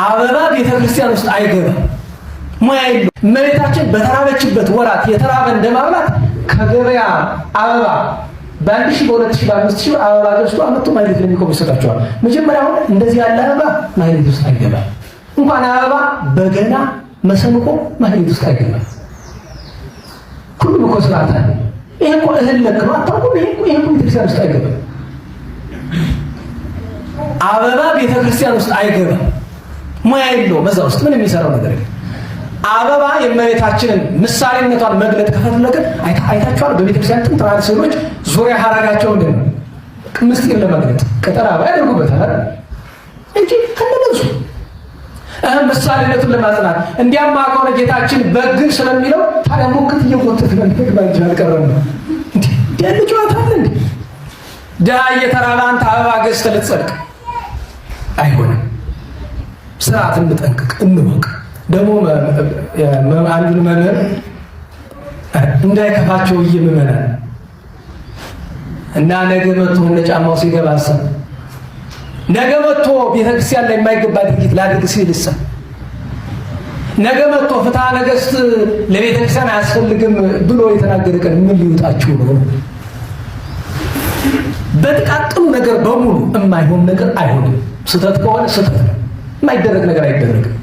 አበባ ቤተክርስቲያን ውስጥ አይገባም። ሙያ የለው። እመቤታችን በተራበችበት ወራት የተራበ እንደማብላት ከገበያ አበባ በ1000 በ2000 በ5000 አበባ ገዝቶ አመጡ ማይሌት ለሚቆም ይሰጣቸዋል። መጀመሪያው እንደዚህ ያለ አበባ ማይሌት ውስጥ አይገባም። እንኳን አበባ በገና መሰንቆ ማይሌት ውስጥ አይገባም። ሁሉም እኮ ስርዓት አለ። ይሄ እኮ እህል ነክ ነው አታውቁም? ይሄ እኮ ቤተክርስቲያን ውስጥ አይገባም። አበባ ቤተክርስቲያን ውስጥ አይገባም። ሙያ የለውም። በዛ ውስጥ ምን የሚሰራው ነገር የለም። አበባ የእመቤታችንን ምሳሌነቷን መግለጥ ከፈለገ አይታችኋል። በቤተክርስቲያን ጥንታዊ ስዕሎች ዙሪያ ሐረጋቸው እንደሆነ ምስጢር ለመግለጥ ቅጠል አበባ ያደርጉበታል እንጂ ከነሱ ምሳሌነቱን ለማጽናት እንዲያማ ከሆነ ጌታችን በግን ስለሚለው ታዲያ ሙክት እየጎተተ መንገድ ባንጂ አልቀረም ነው እንዴ? ያለ ጨዋታ አለ እንዴ? ድሃ እየተራበ አንተ አበባ ገዝተህ ልትጸድቅ አይሆንም። ስርዓትን እንጠንቅቅ፣ እንወቅ። ደግሞ አንዱን መምህር እንዳይከፋቸው እየመመናል እና ነገ መጥቶ እንደ ጫማው ሲገባ አሰብ ነገ መጥቶ ቤተክርስቲያን ላይ የማይገባ ድርጊት ላድርግ ሲልሳ ነገ መጥቶ ፍትሐ ነገሥት ለቤተክርስቲያን አያስፈልግም ብሎ የተናገረ ቀን ምን ሊውጣችሁ ነው? በጥቃቅኑ ነገር በሙሉ የማይሆን ነገር አይሆንም። ስህተት ከሆነ ስህተት ነው። የማይደረግ ነገር አይደረግም።